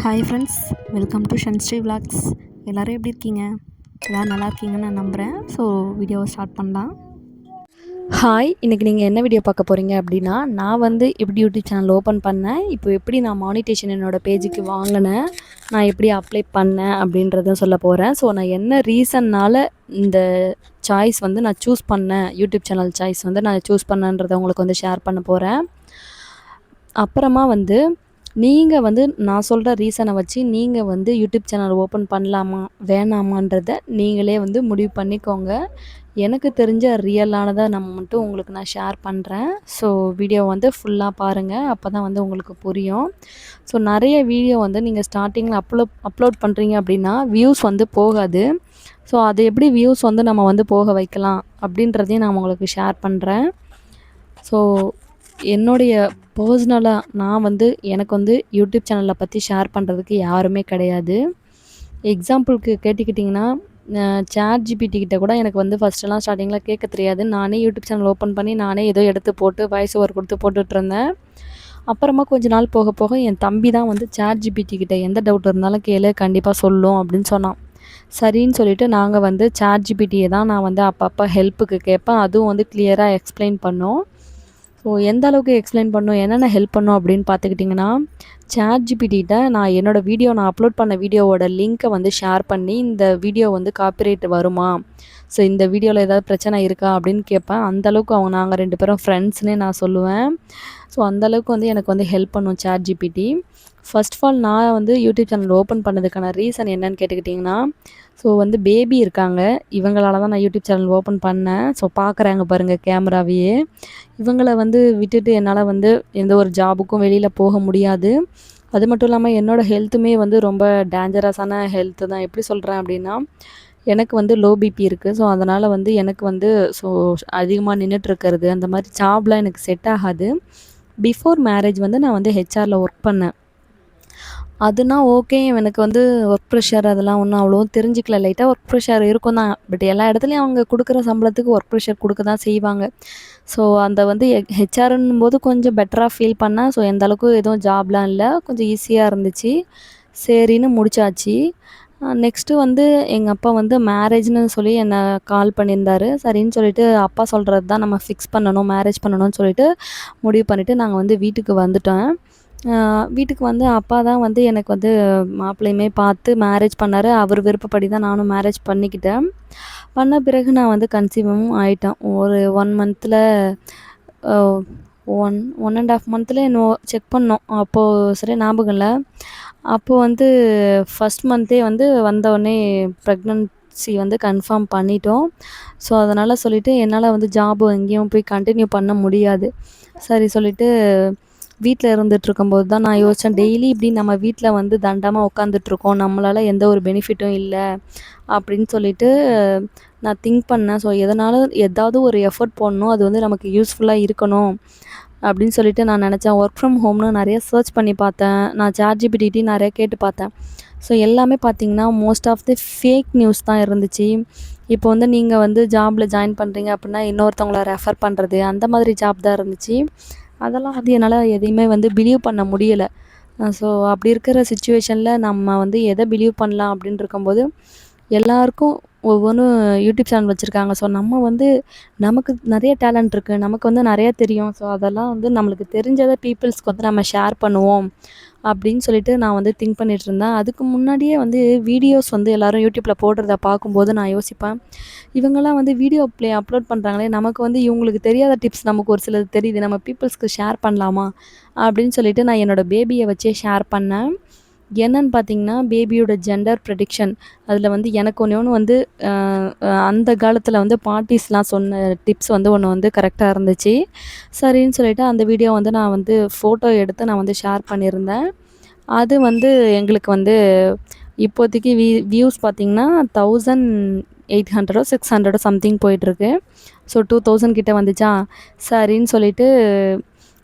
Hi friends, welcome to Shanshri vlogs. எல்லோரும் எப்படி இருக்கீங்க? எல்லோரும் நல்லா இருக்கீங்கன்னு நான் நம்புகிறேன். ஸோ வீடியோவை ஸ்டார்ட் பண்ணலாம். ஹாய், இன்றைக்கி நீங்கள் என்ன வீடியோ பார்க்க போகிறீங்க அப்படின்னா, நான் வந்து எப்படி யூடியூப் சேனல் ஓப்பன் பண்ணேன், இப்போ எப்படி நான் மானிட்டேஷன் என்னோடய பேஜுக்கு வாங்கினேன், நான் எப்படி அப்ளை பண்ணேன் அப்படின்றத சொல்ல போகிறேன். ஸோ நான் என்ன ரீசன்னால் இந்த சாய்ஸ் வந்து நான் சூஸ் பண்ணேன், யூடியூப் சேனல் சாய்ஸ் வந்து நான் சூஸ் பண்ணேன்றதை உங்களுக்கு வந்து ஷேர் பண்ண போகிறேன். அப்புறமா வந்து நீங்கள் வந்து நான் சொல்கிற ரீசனை வச்சு நீங்கள் வந்து யூடியூப் சேனல் ஓப்பன் பண்ணலாமா வேணாமான்றதை நீங்களே வந்து முடிவு பண்ணிக்கோங்க. எனக்கு தெரிஞ்ச ரியலானதை நம்ம மட்டும் உங்களுக்கு நான் ஷேர் பண்ணுறேன். ஸோ வீடியோ வந்து ஃபுல்லாக பாருங்கள், அப்போ தான் வந்து உங்களுக்கு புரியும். ஸோ நிறைய வீடியோ வந்து நீங்கள் ஸ்டார்டிங்கில் அப்லோட் பண்ணுறீங்க அப்படின்னா வியூஸ் வந்து போகாது. ஸோ அது எப்படி வியூஸ் வந்து நம்ம வந்து போக வைக்கலாம் அப்படின்றதையும் நான் உங்களுக்கு ஷேர் பண்ணுறேன். ஸோ என்னுடைய பர்சனலாக நான் வந்து எனக்கு வந்து யூடியூப் சேனலை பற்றி ஷேர் பண்ணுறதுக்கு யாருமே கிடையாது. எக்ஸாம்பிளுக்கு கேட்டுக்கிட்டிங்கன்னா, ChatGPT கிட்ட கூட எனக்கு வந்து ஃபஸ்ட்டெல்லாம் ஸ்டார்டிங்கில் கேட்க தெரியாது. நானே யூடியூப் சேனல் ஓப்பன் பண்ணி நானே ஏதோ எடுத்து போட்டு வாய்ஸ் ஓவர் கொடுத்து போட்டுட்ருந்தேன். அப்புறமா கொஞ்ச நாள் போக போக என் தம்பி தான் வந்து ChatGPT கிட்ட எந்த டவுட் இருந்தாலும் கேளு, கண்டிப்பாக சொல்லும் அப்படின்னு சொன்னான். சரின்னு சொல்லிவிட்டு நாங்கள் வந்து ChatGPTயை தான் நான் வந்து அப்பப்போ ஹெல்ப்புக்கு கேட்பேன். அதுவும் வந்து கிளியராக எக்ஸ்பிளைன் பண்ணோம். ஸோ எந்த அளவுக்கு எக்ஸ்பிளைன் பண்ணணும், என்னென்ன ஹெல்ப் பண்ணணும் அப்படின்னு பார்த்துக்கிட்டிங்கன்னா, ChatGPTகிட்ட நான் நான் அப்லோட் பண்ண வீடியோவோட லிங்க்கை வந்து ஷேர் பண்ணி, இந்த வீடியோ வந்து காப்பிரைட் வருமா, ஸோ இந்த வீடியோவில் ஏதாவது பிரச்சனை இருக்கா அப்படின்னு கேட்பேன். அந்தளவுக்கு நாங்கள் 2 பேரும் ஃப்ரெண்ட்ஸ்னே நான் சொல்லுவேன். ஸோ அந்தளவுக்கு வந்து எனக்கு வந்து ஹெல்ப் பண்ணும் ChatGPT. ஃபர்ஸ்ட் ஆஃப் ஆல் நான் வந்து யூடியூப் சேனல் ஓப்பன் பண்ணதுக்கான ரீசன் என்னன்னு கேட்டுக்கிட்டிங்கன்னா, ஸோ வந்து பேபி இருக்காங்க, இவங்களால தான் நான் யூடியூப் சேனல் ஓப்பன் பண்ணேன். ஸோ பார்க்குறாங்க பாருங்கள் கேமராவையே. இவங்கள வந்து விட்டுட்டு என்னால் வந்து எந்த ஒரு ஜாபுக்கும் வெளியில் போக முடியாது. அது மட்டும் இல்லாமல் என்னோடய ஹெல்த்துமே வந்து ரொம்ப டேஞ்சரஸான ஹெல்த்து தான். எப்படி சொல்கிறேன் அப்படின்னா, எனக்கு வந்து லோ பிபி இருக்குது. ஸோ அதனால் வந்து எனக்கு வந்து அதிகமாக நின்றுட்டுருக்கிறது அந்த மாதிரி ஜாப்லாம் எனக்கு செட் ஆகாது. பிஃபோர் மேரேஜ் வந்து நான் வந்து ஹெச்ஆரில் ஒர்க் பண்ணேன். அதுனா ஓகே, எனக்கு வந்து ஒர்க் ப்ரெஷர் அதெல்லாம் ஒன்றும் அவ்வளோ தெரிஞ்சிக்கல. லைட்டாக ஒர்க் ப்ரெஷர் இருக்கும் தான். பட் எல்லா இடத்துலையும் அவங்க கொடுக்குற சம்பளத்துக்கு ஒர்க் ப்ரெஷர் கொடுக்க தான் செய்வாங்க. ஸோ அந்த வந்து ஹெச்ஆர்ன்னும் போது கொஞ்சம் பெட்டராக ஃபீல் பண்ணேன். ஸோ எந்த அளவுக்கு எதுவும் ஜாப்லாம் இல்லை, கொஞ்சம் ஈஸியாக இருந்துச்சு. சரின்னு முடிச்சாச்சு. நெக்ஸ்ட்டு வந்து எங்கள் அப்பா வந்து மேரேஜ்னு சொல்லி என்னை கால் பண்ணியிருந்தார். சரின்னு சொல்லிவிட்டு அப்பா சொல்கிறது தான் நம்ம ஃபிக்ஸ் பண்ணணும், மேரேஜ் பண்ணணும்னு சொல்லிட்டு முடிவு பண்ணிவிட்டு நாங்கள் வந்து வீட்டுக்கு வந்துட்டோம். வீட்டுக்கு வந்து அப்பா தான் வந்து எனக்கு வந்து மாப்பிள்ளையுமே பார்த்து மேரேஜ் பண்ணார். அவர் விருப்பப்படி தான் நானும் மேரேஜ் பண்ணிக்கிட்டேன். பண்ண பிறகு நான் வந்து கன்சீவும் ஆகிட்டேன். ஒரு 1 மந்த்தில் 1.5 மந்த்தில் என்னவோ செக் பண்ணோம். அப்போது சரியாக ஞாபகம் இல்லை. அப்போது வந்து ஃபஸ்ட் மந்த்தே வந்து வந்தவுடனே ப்ரெக்னன்சி வந்து கன்ஃபார்ம் பண்ணிட்டோம். ஸோ அதனால் சொல்லிவிட்டு என்னால் வந்து ஜாபு எங்கேயும் போய் கண்டினியூ பண்ண முடியாது. சரி சொல்லிவிட்டு வீட்டில் இருந்துகிட்ருக்கும்போது தான் நான் யோசித்தேன், டெய்லி இப்படி நம்ம வீட்டில் வந்து தண்டமாக உட்காந்துட்ருக்கோம், நம்மளால் எந்த ஒரு பெனிஃபிட்டும் இல்லை அப்படின்னு சொல்லிட்டு நான் திங்க் பண்ணேன். ஸோ எதனாலும் ஏதாவது ஒரு எஃபர்ட் போடணும், அது வந்து நமக்கு யூஸ்ஃபுல்லாக இருக்கணும் அப்படின்னு சொல்லிட்டு நான் நினச்சேன். ஒர்க் ஃப்ரம் ஹோம்னு நிறைய சர்ச் பண்ணி பார்த்தேன். நான் ChatGPT நிறைய கேட்டு பார்த்தேன். ஸோ எல்லாமே பார்த்திங்கன்னா most of the fake news தான் இருந்துச்சு. இப்போ வந்து நீங்கள் வந்து ஜாபில் ஜாயின் பண்ணுறீங்க அப்படின்னா இன்னொருத்தவங்கள ரெஃபர் பண்ணுறது, அந்த மாதிரி ஜாப் தான் இருந்துச்சு. அதெல்லாம் வந்து என்னால் எதையுமே வந்து பிலீவ் பண்ண முடியலை. ஸோ அப்படி இருக்கிற சிச்சுவேஷனில் நம்ம வந்து எதை பிலீவ் பண்ணலாம் அப்படின்னு இருக்கும்போது, எல்லாருக்கும் ஒவ்வொன்றும் யூடியூப் சேனல் வச்சுருக்காங்க. ஸோ நம்ம வந்து நமக்கு நிறைய டேலண்ட் இருக்குது, நமக்கு வந்து நிறையா தெரியும். ஸோ அதெல்லாம் வந்து நம்மளுக்கு தெரிஞ்சதை பீப்புள்ஸ்க்கு வந்து நம்ம ஷேர் பண்ணுவோம் அப்படின்னு சொல்லிட்டு நான் வந்து திங்க் பண்ணிகிட்ருந்தேன். அதுக்கு முன்னாடியே வந்து வீடியோஸ் வந்து எல்லோரும் யூடியூப்பில் போடுறத பார்க்கும்போது நான் யோசிப்பேன், இவங்கெல்லாம் வந்து வீடியோ அப்லோட் பண்ணுறாங்களே, நமக்கு வந்து இவங்களுக்கு தெரியாத டிப்ஸ் நமக்கு ஒரு சிலது தெரியுது, நம்ம பீப்புள்ஸ்க்கு ஷேர் பண்ணலாமா அப்படின்னு சொல்லிட்டு நான் என்னோடய பேபியை வச்சே ஷேர் பண்ணேன். என்னன்னு பார்த்தீங்கன்னா, பேபியோட ஜெண்டர் ப்ரெடிக்ஷன் அதில் வந்து எனக்கு ஒன்று வந்து அந்த காலத்தில் வந்து பாட்டிஸ்லாம் சொன்ன டிப்ஸ் வந்து ஒன்று வந்து கரெக்டாக இருந்துச்சு. சரின்னு சொல்லிவிட்டு அந்த வீடியோ வந்து நான் வந்து ஃபோட்டோ எடுத்து நான் வந்து ஷேர் பண்ணியிருந்தேன். அது வந்து எங்களுக்கு வந்து இப்போதைக்கு வியூஸ் பார்த்திங்கன்னா 1800 600 சம்திங் போயிட்டுருக்கு. ஸோ 2000 கிட்ட வந்துச்சா, சரின்னு சொல்லிவிட்டு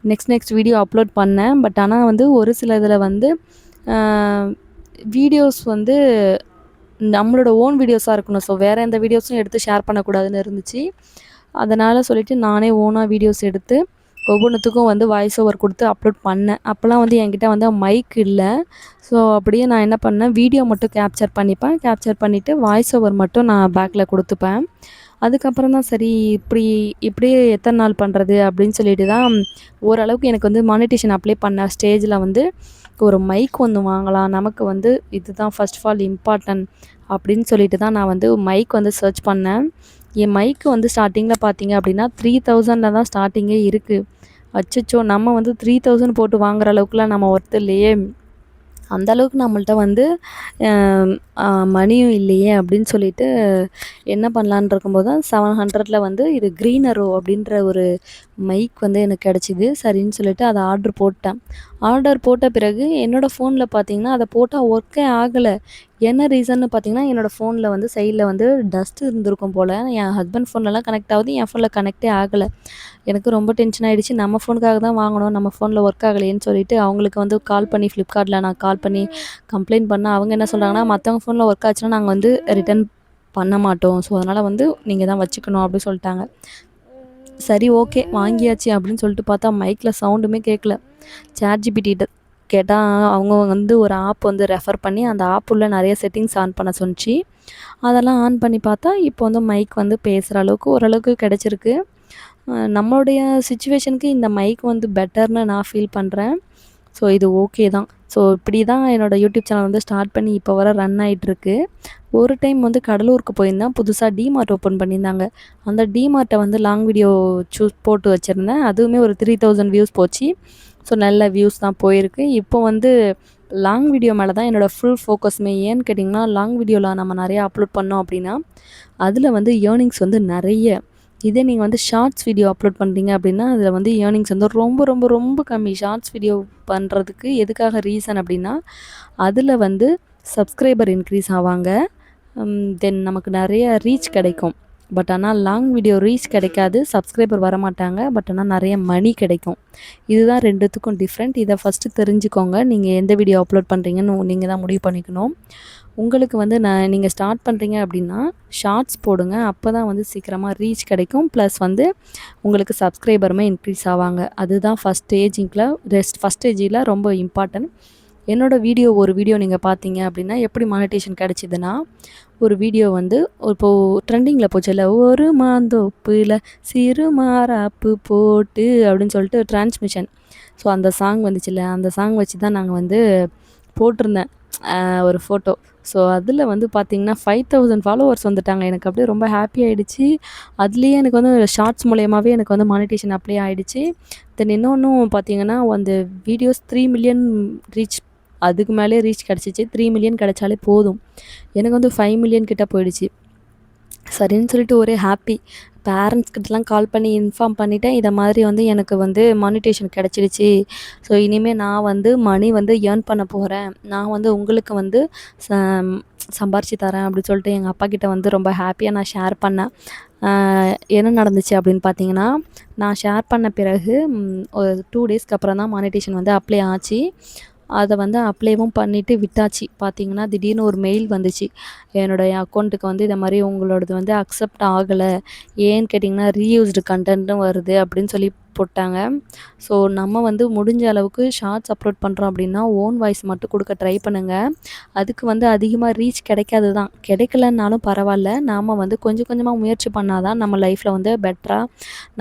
நெக்ஸ்ட் வீடியோ அப்லோட் பண்ணேன். பட் ஆனால் வந்து ஒரு சில இதில் வந்து வீடியோஸ் வந்து நம்மளோட ஓன் வீடியோஸாக இருக்கணும். ஸோ வேறு எந்த வீடியோஸும் எடுத்து ஷேர் பண்ணக்கூடாதுன்னு இருந்துச்சு. அதனால் சொல்லிவிட்டு நானே ஓனாக வீடியோஸ் எடுத்து ஒவ்வொன்றுத்துக்கும் வந்து வாய்ஸ் ஓவர் கொடுத்து அப்லோட் பண்ணேன். அப்போலாம் வந்து என்கிட்ட வந்து மைக் இல்லை. ஸோ அப்படியே நான் என்ன பண்ணேன், வீடியோ மட்டும் கேப்சர் பண்ணிப்பேன். கேப்சர் பண்ணிவிட்டு வாய்ஸ் ஓவர் மட்டும் நான் பேக்கில் கொடுத்துப்பேன். அதுக்கப்புறம் தான் சரி இப்படியே எத்தனை நாள் பண்ணுறது அப்படின்னு சொல்லிட்டு தான் ஓரளவுக்கு எனக்கு வந்து மானிட்டேஷன் அப்ளை பண்ண ஸ்டேஜில் வந்து ஒரு மைக் ஒன்று வாங்கலாம், நமக்கு வந்து இதுதான் ஃபர்ஸ்ட் ஆஃப் ஆல் இம்பார்ட்டன்ட் அப்படின்னு சொல்லிட்டு தான் நான் வந்து மைக் வந்து சர்ச் பண்ணேன். என் மைக்கு வந்து ஸ்டார்டிங்கில் பார்த்தீங்க அப்படின்னா 3000 தான் ஸ்டார்டிங்கே இருக்குது. அச்சச்சோ! நம்ம வந்து 3000 போட்டு வாங்குற அளவுக்குலாம் நம்ம ஒர்த் இல்லையே, அந்த அளவுக்கு நம்மள்ட்ட வந்து மணியும் இல்லையே அப்படின்னு சொல்லிட்டு என்ன பண்ணலான்னு இருக்கும்போது தான் 700 வந்து இது க்ரீனரோ அப்படின்ற ஒரு மைக் வந்து எனக்கு கிடச்சிது. சரின்னு சொல்லிட்டு அதை ஆர்டர் போட்டேன். ஆர்டர் போட்ட பிறகு என்னோடய ஃபோனில் பார்த்தீங்கன்னா அதை போட்டால் ஒர்க்கே ஆகலை. என்ன ரீசன்னு பார்த்தீங்கன்னா, என்னோடய ஃபோனில் வந்து சைடில் வந்து டஸ்ட் இருந்திருக்கும் போல். என் ஹஸ்பண்ட் ஃபோன்லலாம் கனெக்ட் ஆகுது, என் ஃபோனில் கனெக்டே ஆகலை. எனக்கு ரொம்ப டென்ஷன் ஆகிடுச்சு. நம்ம ஃபோனுக்காக தான் வாங்கினோம், நம்ம ஃபோனில் ஒர்க் ஆகலையேன்னு சொல்லிட்டு அவங்களுக்கு வந்து கால் பண்ணி ஃப்ளிப்கார்ட்டில் நான் கால் பண்ணி கம்ப்ளைண்ட் பண்ணால் அவங்க என்ன சொல்கிறாங்கன்னா, மற்றவங்க ஃபோனில் ஒர்க் ஆச்சுன்னா நாங்கள் வந்து ரிட்டர்ன் பண்ண மாட்டோம், ஸோ அதனால் வந்து நீங்கள் தான் வச்சுக்கணும் அப்படின்னு சொல்லிட்டாங்க. சரி ஓகே வாங்கியாச்சு அப்படின்னு சொல்லிட்டு பார்த்தா மைக்கில் சவுண்டுமே கேட்கல. ChatGPT கேட்டால் அவங்க வந்து ஒரு ஆப் வந்து ரெஃபர் பண்ணி அந்த ஆப் உள்ள நிறைய செட்டிங்ஸ் ஆன் பண்ண சொன்னிச்சு. அதெல்லாம் ஆன் பண்ணி பார்த்தா இப்போ வந்து மைக் வந்து பேசுகிற அளவுக்கு ஓரளவுக்கு கிடச்சிருக்கு. நம்மளுடைய சிச்சுவேஷனுக்கு இந்த மைக் வந்து பெட்டர்னு நான் ஃபீல் பண்ணுறேன். ஸோ இது ஓகே தான். ஸோ இப்படி தான் என்னோடய யூடியூப் சேனல் வந்து ஸ்டார்ட் பண்ணி இப்போ வர ரன் ஆகிட்டுருக்கு. ஒரு டைம் வந்து கடலூருக்கு போயிருந்தேன். புதுசாக டிமார்ட் ஓப்பன் பண்ணியிருந்தாங்க. அந்த டிமார்ட்டை வந்து லாங் வீடியோ போட்டு வச்சுருந்தேன். அதுவுமே ஒரு 3000 வியூஸ் போச்சு. ஸோ நல்ல வியூஸ் தான் போயிருக்கு. இப்போ வந்து லாங் வீடியோ மேலே தான் என்னோடய ஃபுல் ஃபோக்கஸுமே. ஏன்னு கேட்டிங்கன்னா, லாங் வீடியோவில் நம்ம நிறையா அப்லோட் பண்ணோம் அப்படின்னா அதில் வந்து ஏர்னிங்ஸ் வந்து நிறைய. இதே நீங்கள் வந்து ஷார்ட்ஸ் வீடியோ அப்லோட் பண்ணுறீங்க அப்படின்னா அதில் வந்து ஏர்னிங்ஸ் வந்து ரொம்ப ரொம்ப ரொம்ப கம்மி. ஷார்ட்ஸ் வீடியோ பண்ணுறதுக்கு எதுக்காக ரீசன் அப்படின்னா, அதில் வந்து சப்ஸ்கிரைபர் இன்க்ரீஸ் ஆவாங்க. தென் நமக்கு நிறைய ரீச் கிடைக்கும். பட் ஆனால் லாங் வீடியோ ரீச் கிடைக்காது, சப்ஸ்கிரைபர் வரமாட்டாங்க. பட் ஆனால் நிறைய மணி கிடைக்கும். இதுதான் ரெண்டுத்துக்கும் டிஃப்ரெண்ட். இதை ஃபஸ்ட்டு தெரிஞ்சுக்கோங்க. நீங்கள் எந்த வீடியோ அப்லோட் பண்ணுறீங்கன்னு நீங்கள் தான் முடிவு பண்ணிக்கணும். உங்களுக்கு வந்து நீங்கள் ஸ்டார்ட் பண்ணுறீங்க அப்படின்னா ஷார்ட்ஸ் போடுங்க. அப்போ தான் வந்து சீக்கிரமாக ரீச் கிடைக்கும். ப்ளஸ் வந்து உங்களுக்கு சப்ஸ்கிரைபருமே இன்க்ரீஸ் ஆவாங்க. அதுதான் ஃபஸ்ட் ஸ்டேஜில் ரொம்ப இம்பார்ட்டன்ட். என்னோடய ஒரு வீடியோ நீங்கள் பார்த்தீங்க அப்படின்னா எப்படி மானிட்டேஷன் கிடச்சிதுன்னா, ஒரு வீடியோ வந்து இப்போது ட்ரெண்டிங்கில் போச்சுல்ல, ஒரு மாந்தோப்பில் சிறு மாறாப்பு போட்டு அப்படின்னு சொல்லிட்டு டிரான்ஸ்மிஷன். ஸோ அந்த சாங் வந்துச்சுல்ல, அந்த சாங் வச்சு தான் நாங்கள் வந்து போட்டிருந்தேன் ஒரு ஃபோட்டோ. ஸோ அதில் வந்து பார்த்திங்கன்னா 5000 ஃபாலோவர்ஸ் வந்துட்டாங்க. எனக்கு அப்படியே ரொம்ப ஹாப்பி ஆகிடுச்சு. அதுலேயே எனக்கு வந்து ஷார்ட்ஸ் மூலயமாவே எனக்கு வந்து மானிட்டேஷன் அப்ளை ஆகிடுச்சு. தென் இன்னொன்றும் பார்த்திங்கன்னா, அந்த வீடியோஸ் 3 மில்லியன் ரீச், அதுக்கு மேலே ரீச் கிடச்சிச்சு. 3 மில்லியன் கிடச்சாலே போதும். எனக்கு வந்து 5 மில்லியன் கிட்ட போயிடுச்சு. சரின்னு சொல்லிட்டு ஒரே ஹாப்பி. பேரண்ட்ஸ்கிட்டலாம் கால் பண்ணி இன்ஃபார்ம் பண்ணிவிட்டேன். இதை மாதிரி வந்து எனக்கு வந்து மானிட்டேஷன் கிடச்சிடுச்சு. ஸோ இனிமேல் நான் வந்து மணி வந்து ஏர்ன் பண்ண போகிறேன், நான் வந்து உங்களுக்கு வந்து சம்பாரித்து தரேன் அப்படின்னு சொல்லிட்டு எங்கள் அப்பாக்கிட்ட வந்து ரொம்ப ஹாப்பியாக நான் ஷேர் பண்ணேன். என்ன நடந்துச்சு அப்படின்னு பார்த்தீங்கன்னா, நான் ஷேர் பண்ண பிறகு ஒரு 2 டேஸ்க்கு அப்புறம் தான் மானிட்டேஷன் வந்து அப்ளை ஆச்சு. அதை வந்து அப்ளைவும் பண்ணிவிட்டு விட்டாச்சு. பார்த்திங்கன்னா திடீர்னு ஒரு மெயில் வந்துச்சு. என்னோடய அக்கௌண்ட்டுக்கு வந்து இதை மாதிரி உங்களோடது வந்து அக்செப்ட் ஆகலை, ஏன்னு கேட்டிங்கன்னா ரீயூஸ்டு கண்டென்ட்டும் வருது அப்படின்னு சொல்லி போட்டாங்க. ஸோ நம்ம வந்து முடிஞ்ச அளவுக்கு ஷார்ட்ஸ் அப்லோட் பண்ணுறோம் அப்படின்னா ஓன் வாய்ஸ் மட்டும் கொடுக்க ட்ரை பண்ணுங்கள். அதுக்கு வந்து அதிகமாக ரீச் கிடைக்காது தான். கிடைக்கலன்னாலும் பரவாயில்ல, நாம் வந்து கொஞ்சம் கொஞ்சமாக முயற்சி பண்ணால் தான் நம்ம லைஃப்பில் வந்து பெட்டராக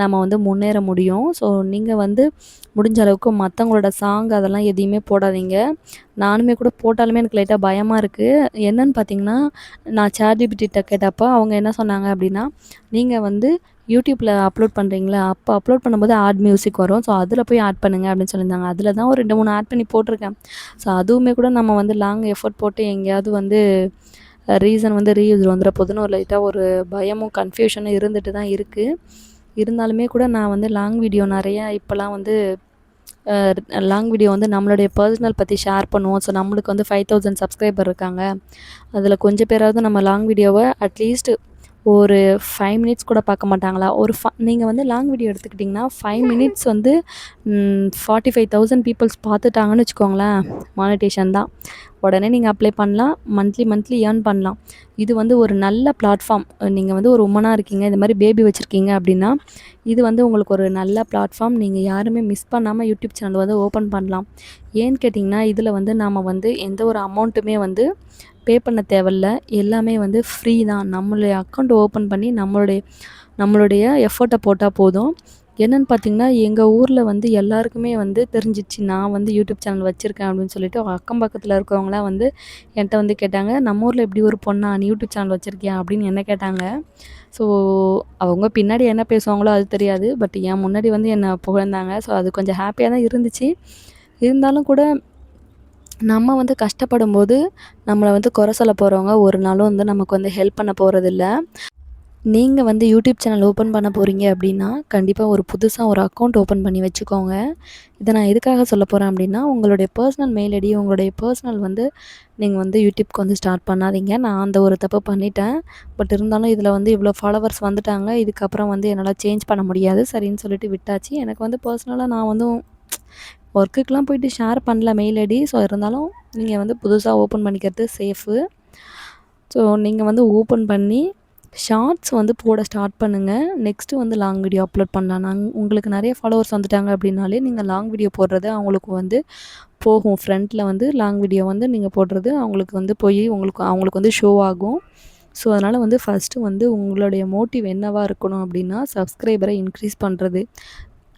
நம்ம வந்து முன்னேற முடியும். ஸோ நீங்கள் வந்து முடிஞ்ச அளவுக்கு மற்றவங்களோட சாங் அதெல்லாம் எதையுமே போடாதீங்க. நானுமே கூட போட்டாலுமே எனக்கு லைட்டாக பயமாக இருக்குது. என்னன்னு பார்த்தீங்கன்னா, நான் ChatGPT கேட்டப்போ அவங்க என்ன சொன்னாங்க அப்படின்னா, நீங்கள் வந்து யூடியூப்பில் அப்லோட் பண்ணுறீங்களா, அப்போ அப்லோட் பண்ணும்போது ஆட் மியூசிக் வரும், ஸோ அதில் போய் ஆட் பண்ணுங்கள் அப்படின்னு சொல்லியிருந்தாங்க. அதில் தான் ஒரு 2-3 ஆட் பண்ணி போட்டிருக்கேன். ஸோ அதுவுமே கூட நம்ம வந்து லாங் எஃபோர்ட் போட்டு எங்கேயாவது வந்து ரீசன் வந்து ரீயூஸ் வந்துட போதுன்னு ஒரு லைட்டாக ஒரு பயமும் கன்ஃபியூஷனும் இருந்துட்டு தான் இருக்குது. இருந்தாலுமே கூட நான் வந்து லாங் வீடியோ நிறையா இப்போலாம் வந்து லாங் வீடியோ வந்து நம்மளுடைய பர்சனல் பற்றி ஷேர் பண்ணுவோம். ஸோ நம்மளுக்கு வந்து 5000 சப்ஸ்கிரைபர் இருக்காங்க. அதில் கொஞ்சம் பேராவது நம்ம லாங் வீடியோவை அட்லீஸ்ட் ஒரு 5 மினிட்ஸ் கூட பார்க்க மாட்டாங்களா? நீங்கள் வந்து லாங் வீடியோ எடுத்துக்கிட்டிங்கன்னா 5 மினிட்ஸ் வந்து 45,000 பீப்புள்ஸ் பார்த்துட்டாங்கன்னு வச்சுக்கோங்களேன், மானிட்டேஷன் தான். உடனே நீங்கள் அப்ளை பண்ணலாம். மந்த்லி ஏர்ன் பண்ணலாம். இது வந்து ஒரு நல்ல பிளாட்ஃபார்ம். நீங்கள் வந்து ஒரு உமனாக இருக்கீங்க, இந்த மாதிரி பேபி வச்சுருக்கீங்க அப்படின்னா இது வந்து உங்களுக்கு ஒரு நல்ல பிளாட்ஃபார்ம். நீங்கள் யாருமே மிஸ் பண்ணாமல் யூடியூப் சேனல் வந்து ஓப்பன் பண்ணலாம். ஏன்னு கேட்டிங்கன்னா இதில் வந்து நாம் வந்து எந்த ஒரு அமௌண்ட்டுமே வந்து பே பண்ண தேவையில்ல. எல்லாமே வந்து ஃப்ரீ தான். நம்மளுடைய அக்கௌண்ட் ஓப்பன் பண்ணி நம்மளுடைய எஃபர்ட்டை போட்டால் போதும். என்னென்னு பார்த்தீங்கன்னா எங்கள் ஊரில் வந்து எல்லாருக்குமே வந்து தெரிஞ்சிச்சு நான் வந்து யூடியூப் சேனல் வச்சுருக்கேன் அப்படின்னு சொல்லிட்டு அக்கம் பக்கத்தில் இருக்கவங்களாம் வந்து என்கிட்ட வந்து கேட்டாங்க, நம்ம ஊரில் இப்படி ஒரு பொண்ணா நீ யூடியூப் சேனல் வச்சுருக்கியா அப்படின்னு என்ன கேட்டாங்க. ஸோ அவங்க பின்னாடி என்ன பேசுவாங்களோ அது தெரியாது. பட் என் முன்னாடி வந்து என்னை புகழ்ந்தாங்க. ஸோ அது கொஞ்சம் ஹாப்பியாக தான் இருந்துச்சு. இருந்தாலும் கூட நம்ம வந்து கஷ்டப்படும்போது நம்மளை வந்து குறை சொல்ல போகிறவங்க ஒரு நாளும் வந்து நமக்கு வந்து ஹெல்ப் பண்ண போகிறதில்ல. நீங்கள் வந்து யூடியூப் சேனல் ஓப்பன் பண்ண போகிறீங்க அப்படின்னா கண்டிப்பாக ஒரு புதுசாக ஒரு அக்கௌண்ட் ஓப்பன் பண்ணி வச்சுக்கோங்க. இதை நான் எதுக்காக சொல்ல போகிறேன் அப்படின்னா உங்களுடைய பர்சனல் மெயில் ஐடி உங்களுடைய பர்சனல் வந்து நீங்கள் வந்து யூடியூப்க்கு வந்து ஸ்டார்ட் பண்ணாதீங்க. நான் அந்த ஒரு தப்பு பண்ணிட்டேன். பட் இருந்தாலும் இதில் வந்து இவ்வளோ ஃபாலோவர்ஸ் வந்துட்டாங்க. இதுக்கப்புறம் வந்து என்னால் சேஞ்ச் பண்ண முடியாது சரின்னு சொல்லிட்டு விட்டாச்சு. எனக்கு வந்து பர்சனலாக நான் வந்து ஒர்க்குக்கெலாம் போயிட்டு ஷேர் பண்ணல மெயில் ஐடி. ஸோ இருந்தாலும் நீங்கள் வந்து புதுசாக ஓப்பன் பண்ணிக்கிறது சேஃபு. ஸோ நீங்கள் வந்து ஓப்பன் பண்ணி ஷார்ட்ஸ் வந்து போட ஸ்டார்ட் பண்ணுங்கள். நெக்ஸ்ட்டு வந்து லாங் வீடியோ அப்லோட் பண்ணலாம். உங்களுக்கு நிறைய ஃபாலோவர்ஸ் வந்துட்டாங்க அப்படின்னாலே நீங்கள் லாங் வீடியோ போடுறது அவங்களுக்கு வந்து போகும். ஃப்ரண்ட்டில் வந்து லாங் வீடியோ வந்து நீங்கள் போடுறது அவங்களுக்கு வந்து போய் அவங்களுக்கு வந்து ஷோ ஆகும். ஸோ அதனால் வந்து ஃபஸ்ட்டு வந்து உங்களுடைய மோட்டிவ் என்னவாக இருக்கணும் அப்படின்னா சப்ஸ்கிரைபரை இன்க்ரீஸ் பண்ணுறது.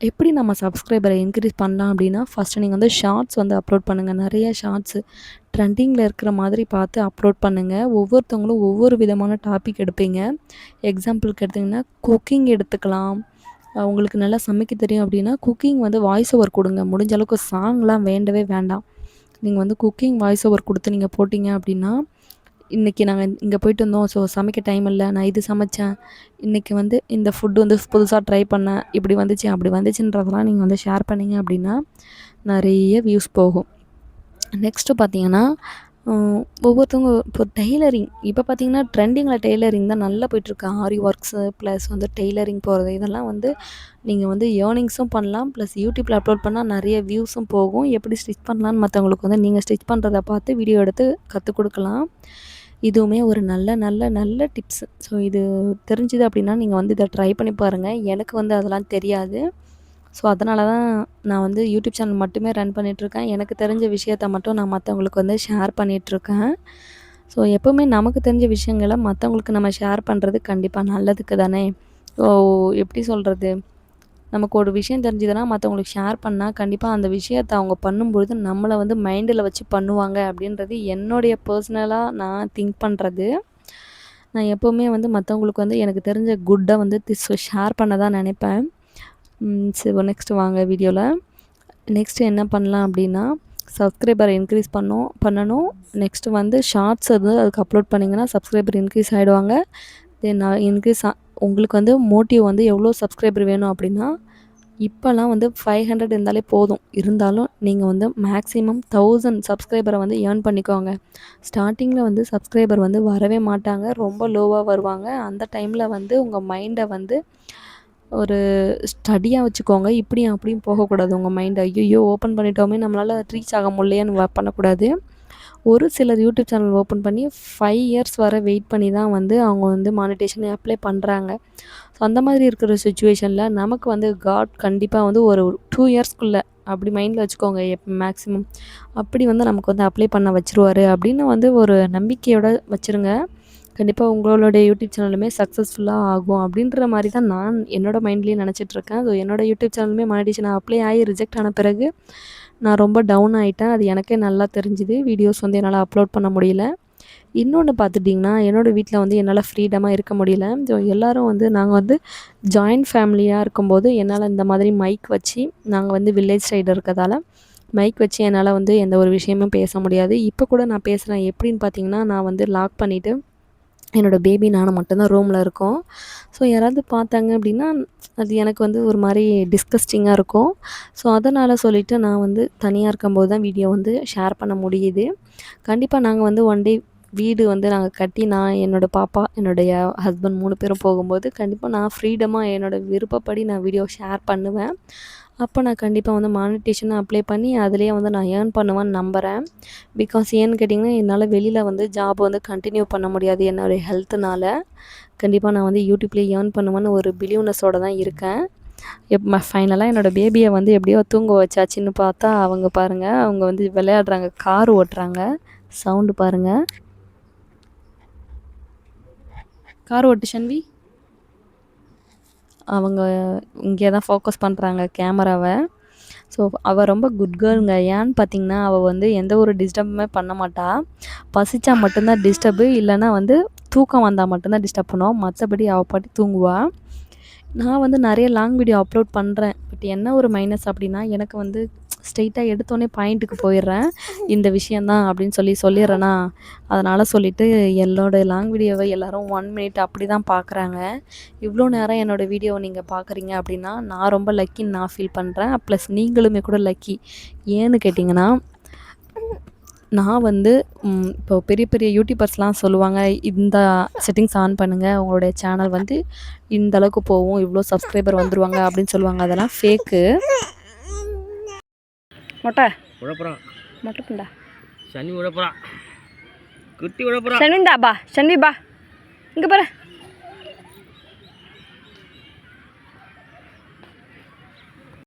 எப்படி நம்ம சப்ஸ்கிரைபரை இன்க்ரீஸ் பண்ணலாம் அப்படின்னா ஃபஸ்ட்டு நீங்கள் வந்து ஷார்ட்ஸ் வந்து அப்லோட் பண்ணுங்கள். நிறைய ஷார்ட்ஸு ட்ரெண்டிங்கில் இருக்கிற மாதிரி பார்த்து அப்லோட் பண்ணுங்கள். ஒவ்வொருத்தவங்களும் ஒவ்வொரு விதமான டாபிக் எடுப்பீங்க. எக்ஸாம்பிளுக்கு எடுத்திங்கன்னா குக்கிங் எடுத்துக்கலாம். உங்களுக்கு நல்லா சமைக்க தெரியும் அப்படின்னா குக்கிங் வந்து வாய்ஸ் ஓவர் கொடுங்க. முடிஞ்ச அளவுக்கு சாங்லாம் வேண்டவே வேண்டாம். நீங்கள் வந்து குக்கிங் வாய்ஸ் ஓவர் கொடுத்து நீங்கள் போட்டிங்க அப்படின்னா இன்றைக்கி நாங்கள் இங்கே போயிட்டு வந்தோம். ஸோ சமைக்க டைம் இல்லை, நான் இது சமைச்சேன், இன்றைக்கி வந்து இந்த ஃபுட்டு வந்து புதுசாக ட்ரை பண்ணேன், இப்படி வந்துச்சு அப்படி வந்துச்சுன்றதெல்லாம் நீங்கள் வந்து ஷேர் பண்ணிங்க அப்படின்னா நிறைய வியூஸ் போகும். நெக்ஸ்ட்டு பார்த்தீங்கன்னா ஒவ்வொருத்தவங்க இப்போ டெய்லரிங் இப்போ பார்த்தீங்கன்னா ட்ரெண்டிங்கில் டெய்லரிங் தான் நல்லா போயிட்டுருக்கு. ஆரி ஒர்க்ஸு ப்ளஸ் வந்து டெய்லரிங் போகிறது இதெல்லாம் வந்து நீங்கள் வந்து ஏர்னிங்ஸும் பண்ணலாம். ப்ளஸ் யூடியூப்பில் அப்லோட் பண்ணால் நிறைய வியூஸும் போகும். எப்படி ஸ்டிச் பண்ணலான்னு மற்றவங்களுக்கு வந்து நீங்கள் ஸ்டிச் பண்ணுறத பார்த்து வீடியோ எடுத்து கற்றுக் கொடுக்கலாம். இதுவுமே ஒரு நல்ல நல்ல நல்ல டிப்ஸு. ஸோ இது தெரிஞ்சுது அப்படின்னா நீங்கள் வந்து இதை ட்ரை பண்ணி பாருங்கள். எனக்கு வந்து அதெல்லாம் தெரியாது. ஸோ அதனால தான் நான் வந்து யூடியூப் சேனல் மட்டுமே ரன் பண்ணிகிட்ருக்கேன். எனக்கு தெரிஞ்ச விஷயத்த மட்டும் நான் மற்றவங்களுக்கு வந்து ஷேர் பண்ணிகிட்ருக்கேன். ஸோ எப்போவுமே நமக்கு தெரிஞ்ச விஷயங்களை மற்றவங்களுக்கு நம்ம ஷேர் பண்ணுறது கண்டிப்பாக நல்லதுக்கு தானே. ஸோ எப்படி சொல்கிறது, நமக்கு ஒரு விஷயம் தெரிஞ்சுதுன்னா மற்றவங்களுக்கு ஷேர் பண்ணால் கண்டிப்பாக அந்த விஷயத்தை அவங்க பண்ணும்பொழுது நம்மளை வந்து மைண்டில் வச்சு பண்ணுவாங்க அப்படின்றது என்னுடைய பர்சனலாக நான் திங்க் பண்ணுறது. நான் எப்போவுமே வந்து மற்றவங்களுக்கு வந்து எனக்கு தெரிஞ்ச குட்டை வந்து ஷேர் பண்ண தான் நினைப்பேன். சரி நெக்ஸ்ட்டு வாங்க வீடியோவில். நெக்ஸ்ட்டு என்ன பண்ணலாம் அப்படின்னா சப்ஸ்கிரைபரை இன்க்ரீஸ் பண்ணணும். நெக்ஸ்ட்டு வந்து ஷார்ட்ஸ் வந்து அதுக்கு அப்லோட் பண்ணிங்கன்னா சப்ஸ்கிரைபர் இன்க்ரீஸ் ஆகிடுவாங்க. தென் உங்களுக்கு வந்து மோட்டிவ் வந்து எவ்வளோ சப்ஸ்கிரைபர் வேணும் அப்படின்னா இப்போல்லாம் வந்து 500 இருந்தாலே போதும். இருந்தாலும் நீங்கள் வந்து மேக்ஸிமம் 1000 சப்ஸ்கிரைபரை வந்து ஏர்ன் பண்ணிக்கோங்க. ஸ்டார்டிங்கில் வந்து சப்ஸ்கிரைபர் வந்து வரவே மாட்டாங்க, ரொம்ப லோவாக வருவாங்க. அந்த டைமில் வந்து உங்கள் மைண்டை வந்து ஒரு ஸ்டடியாக வச்சுக்கோங்க. இப்படியும் அப்படியும் போகக்கூடாது. உங்கள் மைண்டை ஐயோ ஓப்பன் பண்ணிட்டோமே நம்மளால் ரீச் ஆக முடியலையேன்னு பண்ணக்கூடாது. ஒரு சிலர் யூடியூப் சேனல் ஓப்பன் பண்ணி 5 இயர்ஸ் வரை வெயிட் பண்ணி தான் வந்து அவங்க வந்து மானிட்டேஷன் அப்ளை பண்ணுறாங்க. ஸோ அந்த மாதிரி இருக்கிற சுச்சுவேஷனில் நமக்கு வந்து காட் கண்டிப்பாக வந்து ஒரு 2 இயர்ஸ்க்குள்ளே அப்படி மைண்டில் வச்சுக்கோங்க. மேக்ஸிமம் அப்படி வந்து நமக்கு வந்து அப்ளை பண்ண வச்சுருவாரு அப்படின்னு வந்து ஒரு நம்பிக்கையோடு வச்சுருங்க. கண்டிப்பாக உங்களுடைய யூடியூப் சேனலுமே சக்ஸஸ்ஃபுல்லாக ஆகும் அப்படின்ற மாதிரி தான் நான் என்னோடய மைண்ட்லேயே நினச்சிட்ருக்கேன். ஸோ என்னோடய யூடியூப் சேனலுமே மானிட்டேஷன் அப்ளை ஆகி ரிஜெக்ட் ஆன பிறகு நான் ரொம்ப டவுன் ஆகிட்டேன். அது எனக்கே நல்லா தெரிஞ்சுது. வீடியோஸ் வந்து என்னால் அப்லோட் பண்ண முடியல. இன்னொன்று பார்த்துட்டிங்கன்னா என்னோடய வீட்டில் வந்து என்னால் ஃப்ரீடமாக இருக்க முடியல. ஸோ எல்லோரும் வந்து நாங்கள் வந்து ஜாயின்ட் ஃபேமிலியாக இருக்கும்போது என்னால் இந்த மாதிரி மைக் வச்சு நாங்கள் வந்து வில்லேஜ் சைடு இருக்கிறதால மைக் வச்சு என்னால் வந்து எந்த ஒரு விஷயமும் பேச முடியாது. இப்போ கூட நான் பேசுகிறேன் எப்படின்னு பார்த்தீங்கன்னா நான் வந்து லாக் பண்ணிவிட்டு என்னோடய பேபி நானும் மட்டும்தான் ரூமில் இருக்கோம். ஸோ யாராவது பார்த்தாங்க அப்படின்னா அது எனக்கு வந்து ஒரு மாதிரி டிஸ்கஸ்டிங்காக இருக்கும். ஸோ அதனால் சொல்லிவிட்டு நான் வந்து தனியாக இருக்கும்போது தான் வீடியோ வந்து ஷேர் பண்ண முடியுது. கண்டிப்பாக நாங்கள் வந்து ஒன் டே வீடு வந்து நாங்கள் கட்டி நான் என்னோடய பாப்பா என்னுடைய ஹஸ்பண்ட் 3 பேரும் போகும்போது கண்டிப்பாக நான் ஃப்ரீடமாக என்னோடய விருப்பப்படி நான் வீடியோ ஷேர் பண்ணுவேன். அப்போ நான் கண்டிப்பாக வந்து மானிட்டேஷன் அப்ளை பண்ணி அதிலேயே வந்து நான் ஏர்ன் பண்ணுவேன்னு நம்புகிறேன். பிகாஸ் ஏன்னு கேட்டிங்கன்னா, என்னால் வெளியில் வந்து ஜாப் வந்து கண்டினியூ பண்ண முடியாது என்னுடைய ஹெல்த்துனால. கண்டிப்பாக நான் வந்து யூடியூப்லேயே ஏர்ன் பண்ணுவேன்னு ஒரு பிலீவ்னஸோடு தான் இருக்கேன். ஃபைனலாக என்னோடய பேபியை வந்து எப்படியோ தூங்க வச்சாச்சுன்னு பார்த்தா அவங்க பாருங்கள், அவங்க வந்து விளையாடுறாங்க, கார் ஓட்டுறாங்க. சவுண்டு பாருங்கள். கார் ஓட்டு ஷன்வி. அவங்க இங்கே தான் ஃபோக்கஸ் பண்ணுறாங்க கேமராவை. ஸோ அவள் ரொம்ப குட் கேர்ளுங்க. ஏன்னு பார்த்தீங்கன்னா, அவள் வந்து எந்த ஒரு டிஸ்டர்புமே பண்ண மாட்டா. பசிச்சா மட்டும்தான் டிஸ்டர்பு, இல்லைன்னா வந்து தூக்கம் வந்தால் மட்டும்தான் டிஸ்டர்ப் பண்ணுவாள். மற்றபடி அவள் பாட்டி தூங்குவாள். நான் வந்து நிறைய லாங் வீடியோ அப்லோட் பண்ணுறேன். பட் என்ன ஒரு மைனஸ் அப்படின்னா, எனக்கு வந்து ஸ்ட்ரெயிட்டாக எடுத்தோடனே பாயிண்ட்டுக்கு போயிடுறேன். இந்த விஷயந்தான் அப்படின்னு சொல்லிடுறேன்னா, அதனால் சொல்லிவிட்டு என்னோடய லாங் வீடியோவை எல்லோரும் 1 மினிட் அப்படி தான் பார்க்குறாங்க. இவ்வளோ நேரம் என்னோடய வீடியோவை நீங்கள் பார்க்குறீங்க அப்படின்னா, நான் ரொம்ப லக்கின்னு நான் ஃபீல் பண்ணுறேன். ப்ளஸ் நீங்களுமே கூட லக்கி. ஏன்னு கேட்டிங்கன்னா, நான் வந்து இப்போ பெரிய பெரிய யூடியூபர்ஸ்லாம் சொல்லுவாங்க, இந்த செட்டிங்ஸ் ஆன் பண்ணுங்கள், உங்களுடைய சேனல் வந்து இந்த அளவுக்கு போகும், இவ்வளோ சப்ஸ்கிரைபர் வந்துருவாங்க அப்படின்னு சொல்லுவாங்க. அதெல்லாம் ஃபேக்கு. மொட்டை உழப்புறான் மொட்டை புண்டா சனி உழப்புறான் குட்டி உழப்புறான். ஷன்விந்தா பா, ஷன்வி பா, இங்கே பாரு.